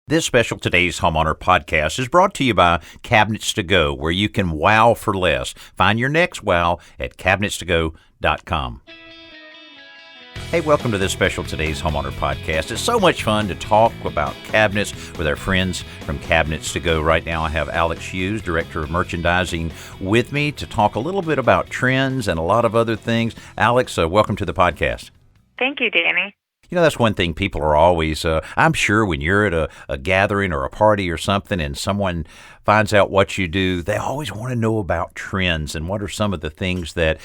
This special Today's Homeowner podcast is brought to you by Cabinets to Go, where you can wow for less. Find your next wow at cabinetstogo.com. Hey, welcome to this special Today's Homeowner podcast. It's so much fun to talk about cabinets with our friends from Cabinets to Go. Right now I have Alex Hughes, Director of Merchandising, with me to talk a little bit about trends and a lot of other things. Alex, welcome to the podcast. Thank you, Danny. You know, that's one thing people are always, I'm sure when you're at a gathering or a party or something and someone finds out what you do, they always want to know about trends and what are some of the things that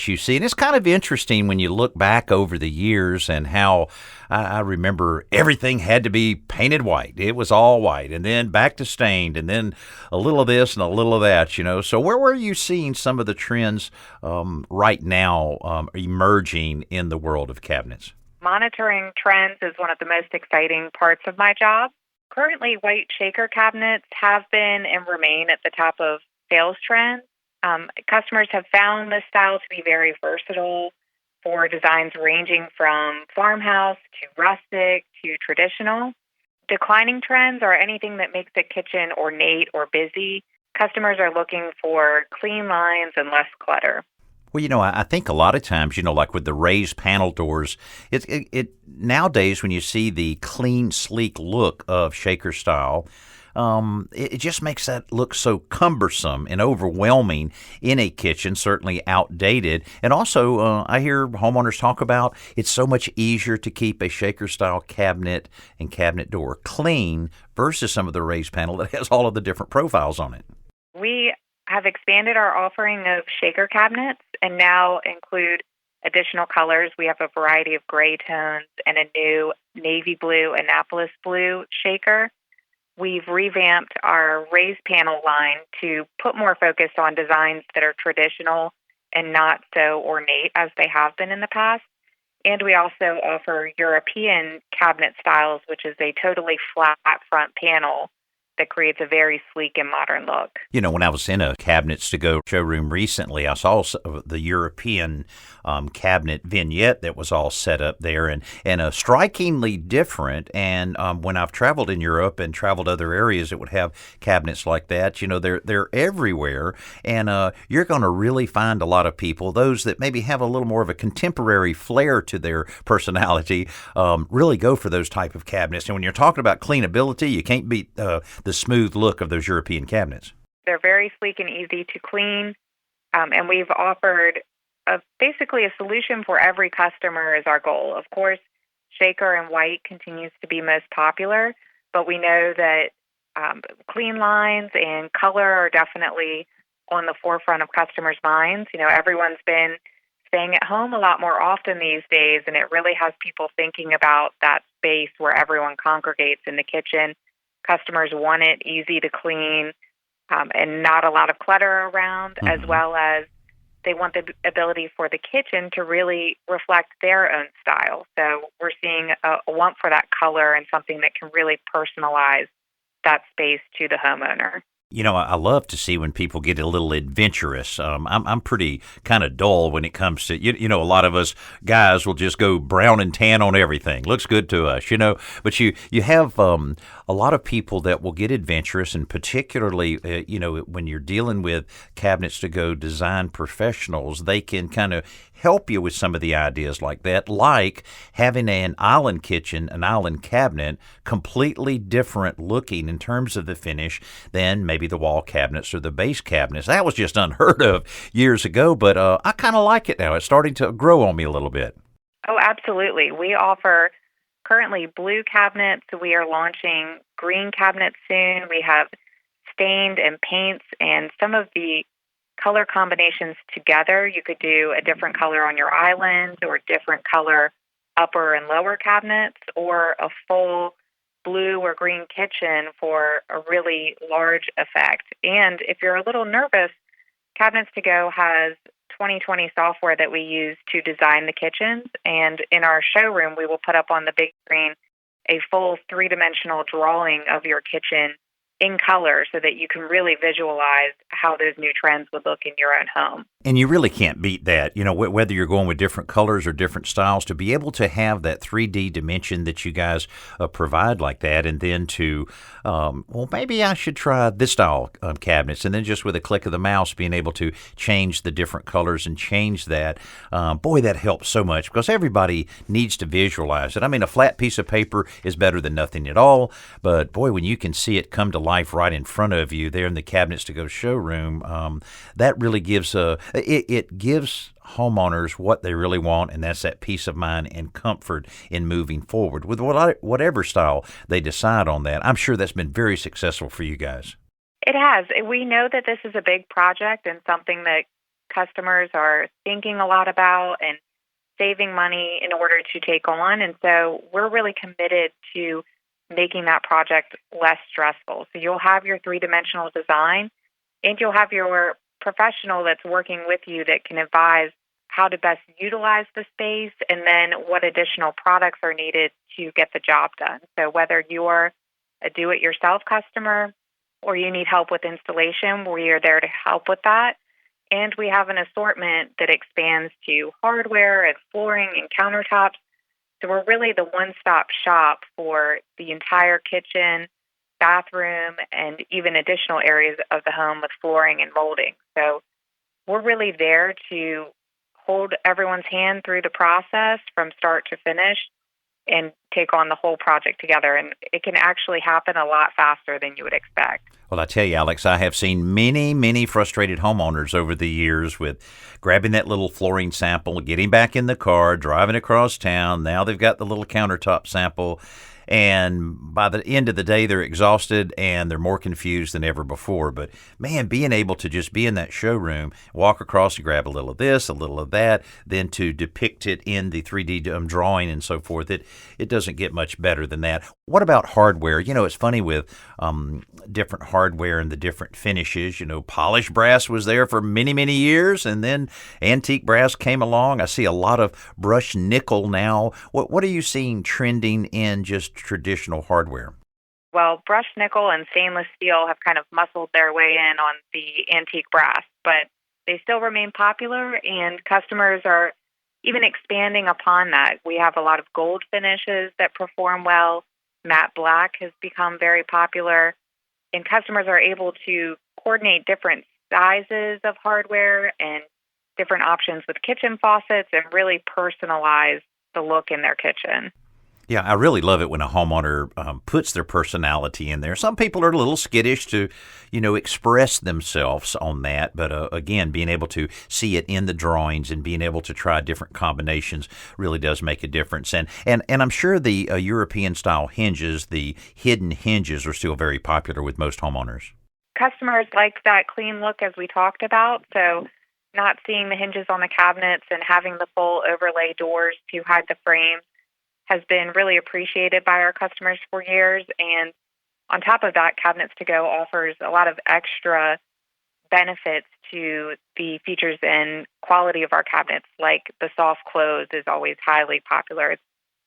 you see. And it's kind of interesting when you look back over the years and how I remember everything had to be painted white. It was all white, and then back to stained, and then a little of this and a little of that, you know. So where were you seeing some of the trends right now emerging in the world of cabinets? Monitoring trends is one of the most exciting parts of my job. Currently, white shaker cabinets have been and remain at the top of sales trends. Customers have found this style to be very versatile for designs ranging from farmhouse to rustic to traditional. Declining trends are anything that makes the kitchen ornate or busy. Customers are looking for clean lines and less clutter. Well, you know, I think a lot of times, you know, like with the raised panel doors, it nowadays when you see the clean, sleek look of shaker style, it just makes that look so cumbersome and overwhelming in a kitchen, certainly outdated. And also, I hear homeowners talk about it's so much easier to keep a shaker style cabinet and cabinet door clean versus some of the raised panel that has all of the different profiles on it. We have expanded our offering of shaker cabinets and now include additional colors. We have a variety of gray tones and a new navy blue, Annapolis blue shaker. We've revamped our raised panel line to put more focus on designs that are traditional and not so ornate as they have been in the past. And we also offer European cabinet styles, which is a totally flat front panel that creates a very sleek and modern look. You know, when I was in a Cabinets to Go showroom recently, I saw the European cabinet vignette that was all set up there and strikingly different. And when I've traveled in Europe and traveled other areas that would have cabinets like that, you know, they're everywhere. And you're going to really find a lot of people, those that maybe have a little more of a contemporary flair to their personality, really go for those type of cabinets. And when you're talking about cleanability, you can't beat the smooth look of those European cabinets. They're very sleek and easy to clean, and we've offered basically a solution for every customer is our goal. Of course, shaker and white continues to be most popular, but we know that clean lines and color are definitely on the forefront of customers' minds. You know, everyone's been staying at home a lot more often these days, and it really has people thinking about that space where everyone congregates in the kitchen. Customers want it easy to clean and not a lot of clutter around, as well as they want the ability for the kitchen to really reflect their own style. So we're seeing a want for that color and something that can really personalize that space to the homeowner. You know, I love to see when people get a little adventurous. I'm pretty kind of dull when it comes to, you know, a lot of us guys will just go brown and tan on everything. Looks good to us, you know. But you have a lot of people that will get adventurous, and particularly, you know, when you're dealing with Cabinets to Go design professionals, they can kind of help you with some of the ideas like that, like having an island kitchen, an island cabinet, completely different looking in terms of the finish than maybe the wall cabinets or the base cabinets. That was just unheard of years ago, but I kind of like it now. It's starting to grow on me a little bit. Oh, absolutely. We offer currently blue cabinets. We are launching green cabinets soon. We have stained and paints and some of the color combinations together. You could do a different color on your island or different color upper and lower cabinets, or a full blue or green kitchen for a really large effect. And if you're a little nervous, Cabinets to Go has 2020 software that we use to design the kitchens. And in our showroom, we will put up on the big screen a full three-dimensional drawing of your kitchen in color so that you can really visualize how those new trends would look in your own home. And you really can't beat that, whether you're going with different colors or different styles, to be able to have that 3D dimension that you guys provide like that, and then to, well, maybe I should try this style cabinets, and then just with a click of the mouse being able to change the different colors and change that. Boy, that helps so much because everybody needs to visualize it. I mean, a flat piece of paper is better than nothing at all, but boy, when you can see it come to life right in front of you there in the Cabinets to Go showroom, that really gives it gives homeowners what they really want, and that's that peace of mind and comfort in moving forward with whatever style they decide on that. I'm sure that's been very successful for you guys. It has. We know that this is a big project and something that customers are thinking a lot about and saving money in order to take on. And so we're really committed to making that project less stressful. So you'll have your three-dimensional design, and you'll have your professional that's working with you that can advise how to best utilize the space and then what additional products are needed to get the job done. So whether you're a do-it-yourself customer or you need help with installation, we are there to help with that. And we have an assortment that expands to hardware and flooring and countertops. So we're really the one-stop shop for the entire kitchen, bathroom, and even additional areas of the home with flooring and molding. So we're really there to hold everyone's hand through the process from start to finish and take on the whole project together. And it can actually happen a lot faster than you would expect. Well, I tell you, Alex, I have seen many, many frustrated homeowners over the years with grabbing that little flooring sample, getting back in the car, driving across town. Now they've got the little countertop sample. And by the end of the day, they're exhausted and they're more confused than ever before. But man, being able to just be in that showroom, walk across and grab a little of this, a little of that, then to depict it in the 3D drawing and so forth, it doesn't get much better than that. What about hardware? It's funny with different hardware and the different finishes. Polished brass was there for many, many years, and then antique brass came along. I see a lot of brushed nickel now. What are you seeing trending in just traditional hardware? Well, brushed nickel and stainless steel have kind of muscled their way in on the antique brass, but they still remain popular, and customers are even expanding upon that. We have a lot of gold finishes that perform well. Matte black has become very popular, and customers are able to coordinate different sizes of hardware and different options with kitchen faucets and really personalize the look in their kitchen. Yeah, I really love it when a homeowner puts their personality in there. Some people are a little skittish to, express themselves on that. But again, being able to see it in the drawings and being able to try different combinations really does make a difference. And I'm sure the European style hinges, the hidden hinges, are still very popular with most homeowners. Customers like that clean look as we talked about. So not seeing the hinges on the cabinets and having the full overlay doors to hide the frames has been really appreciated by our customers for years. And on top of that, Cabinets to Go offers a lot of extra benefits to the features and quality of our cabinets, like the soft close is always highly popular.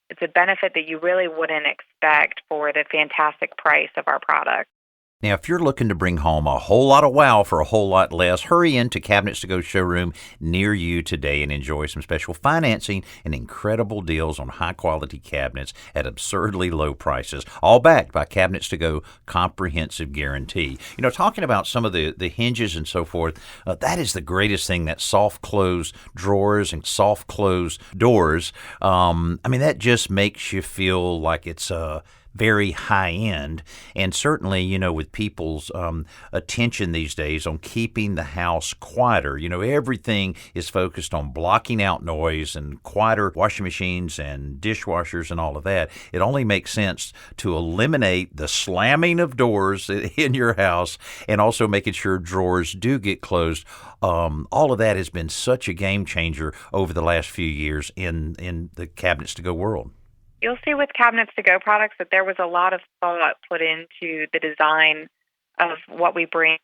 It's a benefit that you really wouldn't expect for the fantastic price of our product. Now, if you're looking to bring home a whole lot of wow for a whole lot less, hurry into Cabinets to Go showroom near you today and enjoy some special financing and incredible deals on high-quality cabinets at absurdly low prices, all backed by Cabinets to Go comprehensive guarantee. Talking about some of the hinges and so forth, that is the greatest thing, that SoftClose Drawers and SoftClose Doors. That just makes you feel like it's very high end, and certainly, with people's attention these days on keeping the house quieter. Everything is focused on blocking out noise and quieter washing machines and dishwashers and all of that. It only makes sense to eliminate the slamming of doors in your house and also making sure drawers do get closed. All of that has been such a game changer over the last few years in the Cabinets to Go world. You'll see with Cabinets to Go products that there was a lot of thought put into the design of what we bring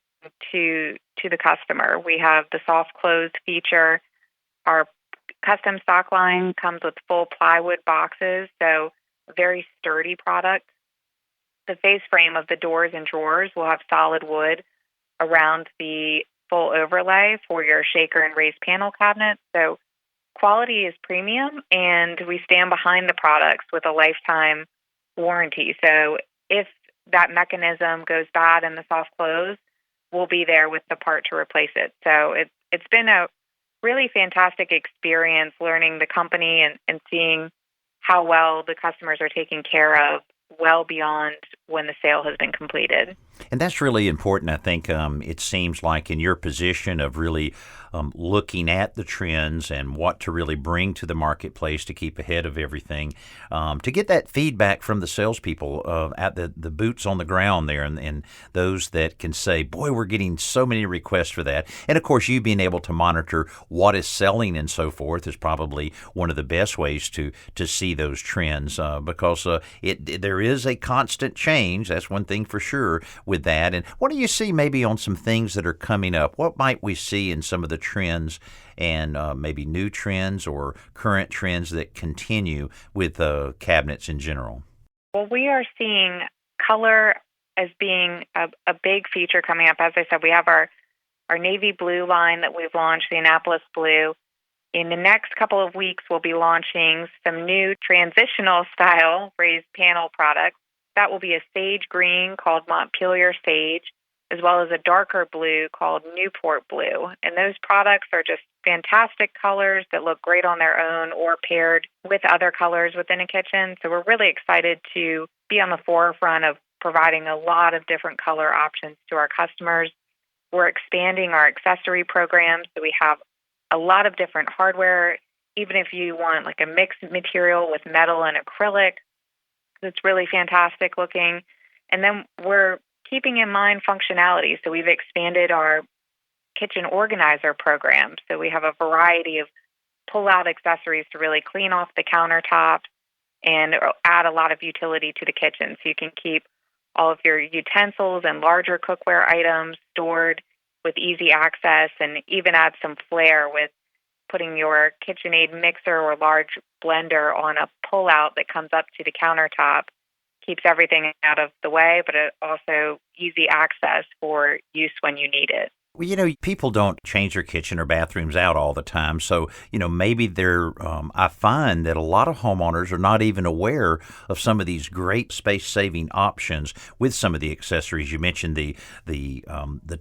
to the customer. We have the soft close feature. Our custom stock line comes with full plywood boxes, so a very sturdy product. The face frame of the doors and drawers will have solid wood around the full overlay for your shaker and raised panel cabinets. So quality is premium, and we stand behind the products with a lifetime warranty. So if that mechanism goes bad in the soft close, we'll be there with the part to replace it. So it's been a really fantastic experience learning the company and seeing how well the customers are taken care of well beyond when the sale has been completed. And that's really important, I think. It seems like in your position of really looking at the trends and what to really bring to the marketplace to keep ahead of everything, to get that feedback from the salespeople at the boots on the ground there, and those that can say, boy, we're getting so many requests for that. And of course, you being able to monitor what is selling and so forth is probably one of the best ways to see those trends, because there is a constant change. That's one thing for sure with that. And what do you see maybe on some things that are coming up? What might we see in some of the trends and maybe new trends or current trends that continue with cabinets in general? Well, we are seeing color as being a big feature coming up. As I said, we have our navy blue line that we've launched, the Annapolis blue. In the next couple of weeks, we'll be launching some new transitional style raised panel products. That will be a sage green called Montpelier Sage, as well as a darker blue called Newport Blue. And those products are just fantastic colors that look great on their own or paired with other colors within a kitchen. So we're really excited to be on the forefront of providing a lot of different color options to our customers. We're expanding our accessory program, so we have a lot of different hardware, even if you want like a mixed material with metal and acrylic. It's really fantastic looking. And then we're keeping in mind functionality. So we've expanded our kitchen organizer program. So we have a variety of pull-out accessories to really clean off the countertops and add a lot of utility to the kitchen. So you can keep all of your utensils and larger cookware items stored with easy access, and even add some flair with putting your KitchenAid mixer or large blender on a pull-out that comes up to the countertop. Keeps everything out of the way, but it also easy access for use when you need it. Well, people don't change their kitchen or bathrooms out all the time. So, maybe I find that a lot of homeowners are not even aware of some of these great space-saving options with some of the accessories. You mentioned the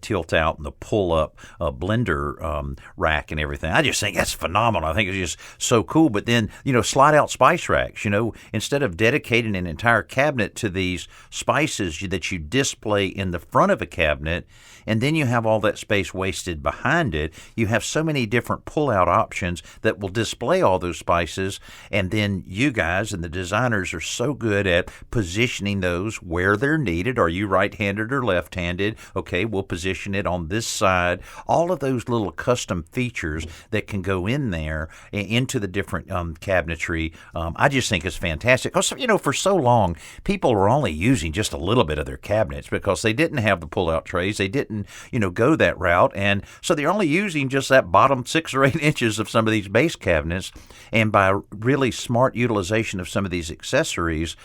tilt-out and the pull-up blender rack and everything. I just think that's phenomenal. I think it's just so cool. But then, slide-out spice racks, instead of dedicating an entire cabinet to these spices that you display in the front of a cabinet, and then you have all that space wasted behind it, you have so many different pull-out options that will display all those spices, and then you guys and the designers are so good at positioning those where they're needed. Are you right-handed or left-handed? Okay, we'll position it on this side. All of those little custom features that can go in there into the different cabinetry, I just think is fantastic. Because, for so long, people were only using just a little bit of their cabinets because they didn't have the pull-out trays. They didn't go that route. And so they're only using just that bottom 6 or 8 inches of some of these base cabinets. And by really smart utilization of some of these accessories,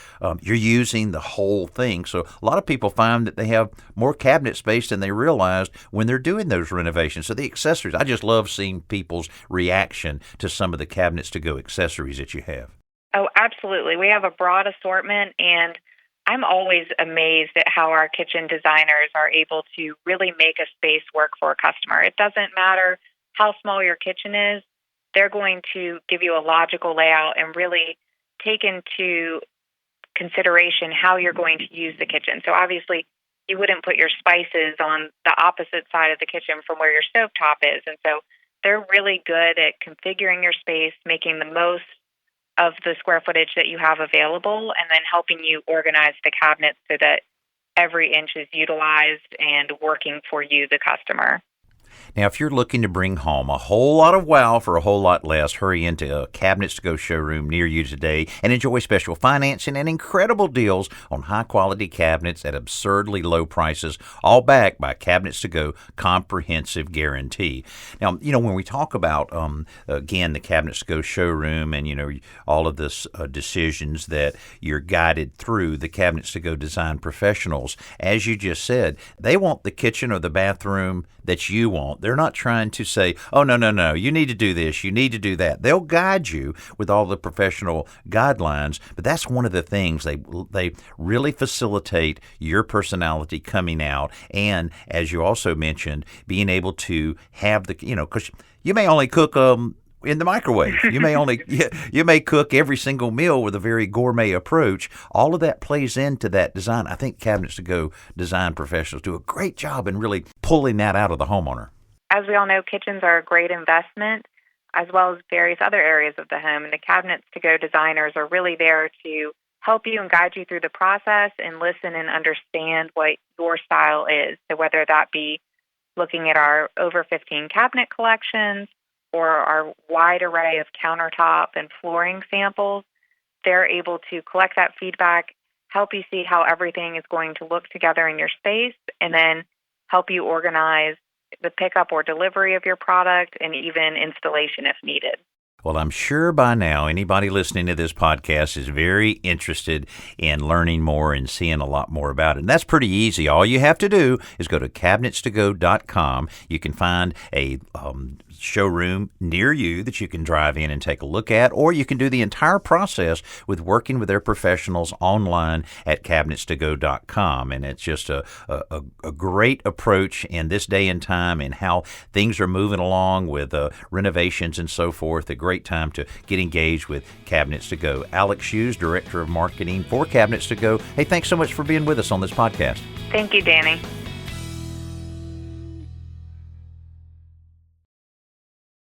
you're using the whole thing. So a lot of people find that they have more cabinet space than they realized when they're doing those renovations. So the accessories, I just love seeing people's reaction to some of the cabinets to go accessories that you have. Oh, absolutely. We have a broad assortment, and I'm always amazed at how our kitchen designers are able to really make a space work for a customer. It doesn't matter how small your kitchen is. They're going to give you a logical layout and really take into consideration how you're going to use the kitchen. So obviously, you wouldn't put your spices on the opposite side of the kitchen from where your stovetop is. And so they're really good at configuring your space, making the most of the square footage that you have available, and then helping you organize the cabinets so that every inch is utilized and working for you, the customer. Now, if you're looking to bring home a whole lot of wow for a whole lot less, hurry into a Cabinets to Go showroom near you today and enjoy special financing and incredible deals on high-quality cabinets at absurdly low prices, all backed by Cabinets to Go comprehensive guarantee. Now, when we talk about, again, the Cabinets to Go showroom and, all of this decisions that you're guided through, the Cabinets to Go design professionals, as you just said, they want the kitchen or the bathroom that you want. They're not trying to say, oh, no, you need to do this, you need to do that. They'll guide you with all the professional guidelines, but that's one of the things they really facilitate your personality coming out. And as you also mentioned, being able to have because you may only cook in the microwave. You may cook every single meal with a very gourmet approach. All of that plays into that design. I think Cabinets to Go design professionals do a great job in really pulling that out of the homeowner. As we all know, kitchens are a great investment, as well as various other areas of the home. And the Cabinets to Go designers are really there to help you and guide you through the process and listen and understand what your style is. So whether that be looking at our over 15 cabinet collections, or our wide array of countertop and flooring samples, they're able to collect that feedback, help you see how everything is going to look together in your space, and then help you organize the pickup or delivery of your product and even installation if needed. Well, I'm sure by now anybody listening to this podcast is very interested in learning more and seeing a lot more about it. And that's pretty easy. All you have to do is go to cabinetstogo.com. You can find a showroom near you that you can drive in and take a look at, or you can do the entire process with working with their professionals online at cabinetstogo.com. And it's just a great approach in this day and time and how things are moving along with renovations and so forth. A great time to get engaged with Cabinets to Go. Alex Hughes, Director of Marketing for Cabinets to Go. Hey, thanks so much for being with us on this podcast. Thank you, Danny.